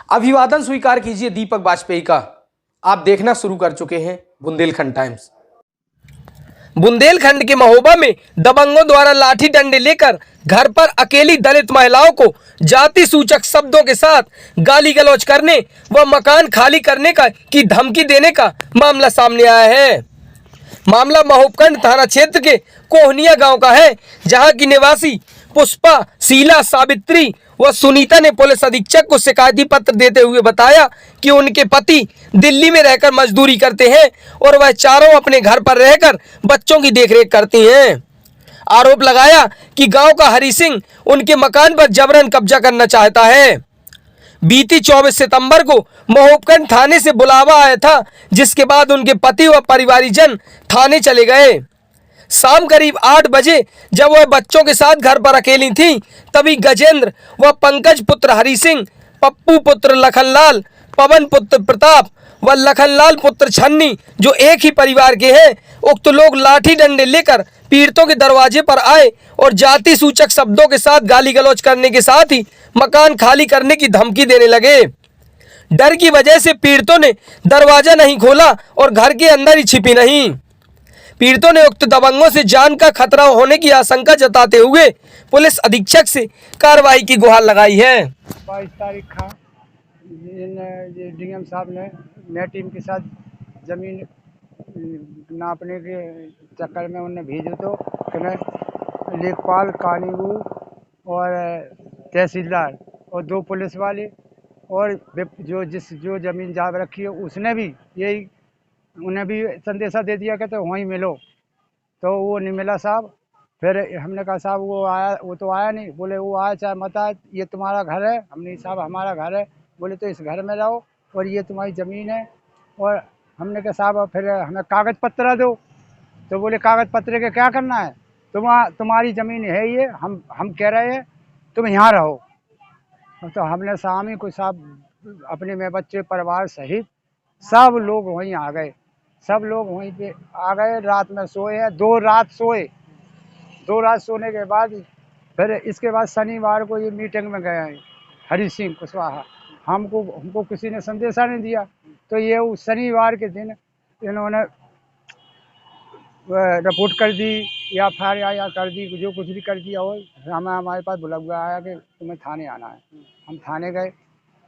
अभिवादन स्वीकार कीजिए दीपक वाजपेयी का। आप देखना शुरू कर चुके हैं बुंदेलखंड टाइम्स। बुंदेलखंड के महोबा में दबंगों द्वारा लाठी डंडे लेकर घर पर अकेली दलित महिलाओं को जाति सूचक शब्दों के साथ गाली गलौज करने व मकान खाली करने की धमकी देने का मामला सामने आया है। मामला महोबखंड थाना क्षेत्र के कोहनिया गांव का है, जहां की निवासी पुष्पा, शीला, सावित्री व सुनीता ने पुलिस अधीक्षक को शिकायती पत्र देते हुए बताया कि उनके पति दिल्ली में रहकर मजदूरी करते हैं और वह चारों अपने घर पर रहकर बच्चों की देखरेख करती हैं। आरोप लगाया कि गांव का हरि सिंह उनके मकान पर जबरन कब्जा करना चाहता है। बीती 24 सितंबर को महोबखंड थाने से बुलावा आया था, जिसके बाद उनके पति व परिवारीजन थाने चले गए। शाम करीब 8 बजे जब वह बच्चों के साथ घर पर अकेली थीं, तभी गजेंद्र व पंकज पुत्र हरि सिंह, पप्पू पुत्र लखनलाल, पवन पुत्र प्रताप व लखनलाल पुत्र छन्नी, जो एक ही परिवार के हैं, उक्त लोग लाठी डंडे लेकर पीड़ितों के दरवाजे पर आए और जाति सूचक शब्दों के साथ गाली गलौज करने के साथ ही मकान खाली करने की धमकी देने लगे। डर की वजह से पीड़ितों ने दरवाजा नहीं खोला और घर के अंदर ही छिपी नहीं। पीड़ितों ने उक्त दबंगों से जान का खतरा होने की आशंका जताते हुए पुलिस अधीक्षक से कार्रवाई की गुहार लगाई है। 22 तारीख का डीएम साहब ने मैं टीम के साथ ज़मीन नापने के चक्कर में उन्हें भेजो तो कि मैं लेखपाल, कानूनगो और तहसीलदार और 2 पुलिस वाले और जो ज़मीन जाब रखी है उसने भी यही उन्हें भी संदेशा दे दिया कि तो वहीं मिलो, तो वो नहीं मिला साहब। फिर हमने कहा साहब वो तो आया नहीं। बोले वो आया चाहे मत आए, ये तुम्हारा घर है। हमने साहब हमारा घर है। बोले तो इस घर में रहो और ये तुम्हारी ज़मीन है। और हमने कहा साहब फिर हमें कागज़ पत्र दो। तो बोले कागज़ पत्र के क्या करना है, तुम्हारी ज़मीन है ये, हम कह रहे हैं तुम यहाँ रहो। तो हमने शाम को साहब अपने में बच्चे परिवार सहित सब लोग वहीं आ गए। सब लोग वहीं पे आ गए। रात में सोए हैं, 2 रात सोए। 2 रात सोने के बाद फिर इसके बाद शनिवार को ये मीटिंग में गए हैं हरि सिंह कुशवाहा। हमको किसी ने संदेशा नहीं दिया। तो ये उस शनिवार के दिन इन्होंने रिपोर्ट कर दी या FIR कर दी, जो कुछ भी कर दिया हो। हमारे पास बुलावा आया कि तुम्हें थाने आना है। हम थाने गए।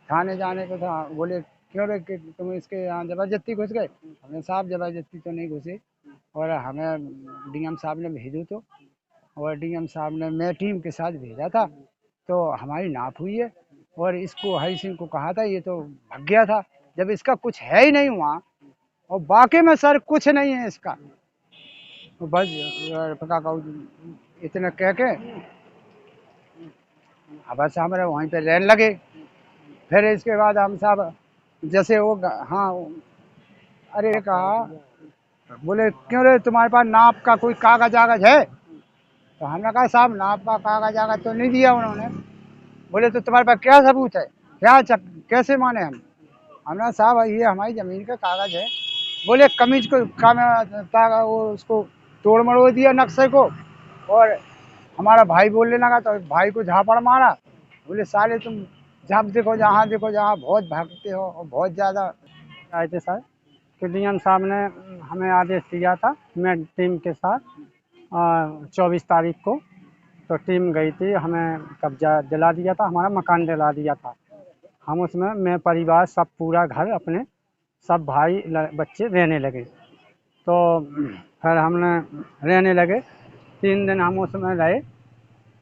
थाने जाने को था, बोले क्यों रे कि तुम इसके यहाँ ज़बरदस्ती घुस गए। हमने साहब ज़बरदस्ती तो नहीं घुसे और हमें डीएम साहब ने भेजो तो, और डीएम साहब ने मैं टीम के साथ भेजा था। तो हमारी नाप हुई है और इसको हरि सिंह को कहा था, ये तो भाग गया था जब इसका कुछ है ही नहीं वहाँ। और बाकी में सर कुछ नहीं है इसका। तो बस पता कहूँ इतना कह के बस हमारे वहीं पे रहने लगे। फिर इसके बाद हम साहब जैसे वो हाँ अरे कहा, बोले क्यों रे तुम्हारे पास नाप का कोई कागज आगज है। तो हमने कहा साहब नाप का कागज आगज तो नहीं दिया उन्होंने। बोले तो तुम्हारे पास क्या सबूत है, कैसे माने हमने साहब ये हमारी ज़मीन का कागज है। बोले कमीज को वो उसको तोड़ मरोड़ दिया नक्शे को। और हमारा भाई बोलने लगा तो भाई को झापड़ मारा। बोले साले तुम जब देखो जहाँ बहुत भागते हो और बहुत ज़्यादा आए थे सर। कि डीएम साहब ने हमें आदेश दिया था मैं टीम के साथ 24 तारीख को। तो टीम गई थी, हमें कब्जा दिला दिया था, हमारा मकान दिला दिया था। हम उसमें मैं परिवार सब पूरा घर अपने सब भाई बच्चे रहने लगे। तो फिर हमने रहने लगे 3 दिन हम उसमें रहे।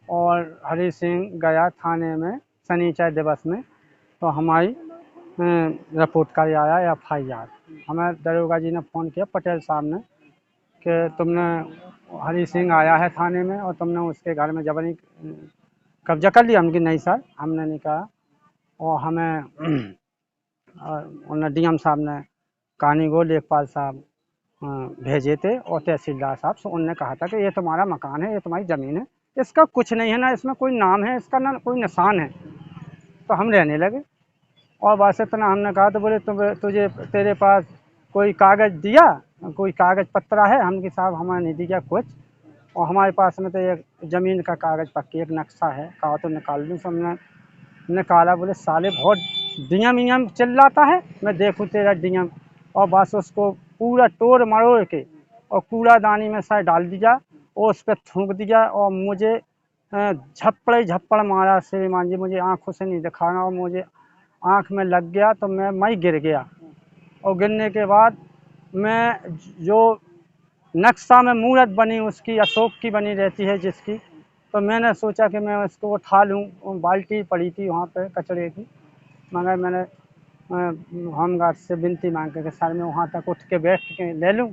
और हरि सिंह गया थाने में शनिचर दिवस में, तो हमारी रिपोर्ट कर आया FIR। हमें दरोगा जी ने फ़ोन किया पटेल साहब ने कि तुमने हरि सिंह आया है थाने में और तुमने उसके घर में जबरन कब्जा कर लिया। हमने नहीं सर, हमने नहीं कहा। और हमें उन्हें डीएम साहब ने कानूनगो लेखपाल साहब भेजे थे और तहसीलदार साहब से। उनने कहा था कि ये तुम्हारा मकान है, ये तुम्हारी ज़मीन है, इसका कुछ नहीं है, ना इसमें कोई नाम है इसका, ना कोई निशान है। तो हम रहने लगे। और बस इतना हमने कहा। तो बोले तुझे तेरे पास कोई कागज़ दिया, कोई कागज़ पत्रा है। हमने साहब हमें नहीं दिया कुछ। और हमारे पास में तो एक ज़मीन का कागज़ पक्की एक नक्शा है, कहा तो निकाल लूँ। हमने निकाला। बोले साले बहुत डीएम ईएम चिल्लाता है, मैं देखूँ तेरा डीएम, और बस उसको पूरा तोड़ मरोड़ के और कूड़ादानी में सर डाल दिया और उस पर थूक दिया और मुझे झप्पड़ झप्पड़ मारा श्रीमान जी, मुझे आंखों से नहीं दिखाना और मुझे आंख में लग गया तो मैं गिर गया। और गिरने के बाद मैं जो नक्शा में मूर्त बनी उसकी अशोक की बनी रहती है जिसकी, तो मैंने सोचा कि मैं उसको उठा लूँ, बाल्टी पड़ी थी वहाँ पे कचरे की, मगर मैंने होमगार्ड से विनती मांग के सर मैं वहाँ तक उठ के बैठ के ले लूँ,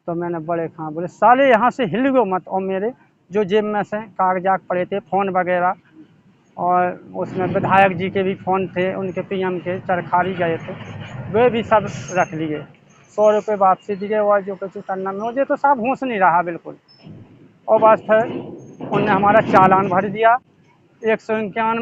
तो मैंने बड़े खां बोले साले यहाँ से हिल गो मत। और मेरे जो जेब में से कागजात पड़े थे, फ़ोन वगैरह, और उसमें विधायक जी के भी फ़ोन थे, उनके पीएम के चरखारी गए थे, वे भी सब रख लिए। 100 रुपये वापसी दिए और जो कुछ करना मुझे तो साहब होश नहीं रहा बिल्कुल। और बस फिर उनने हमारा चालान भर दिया 191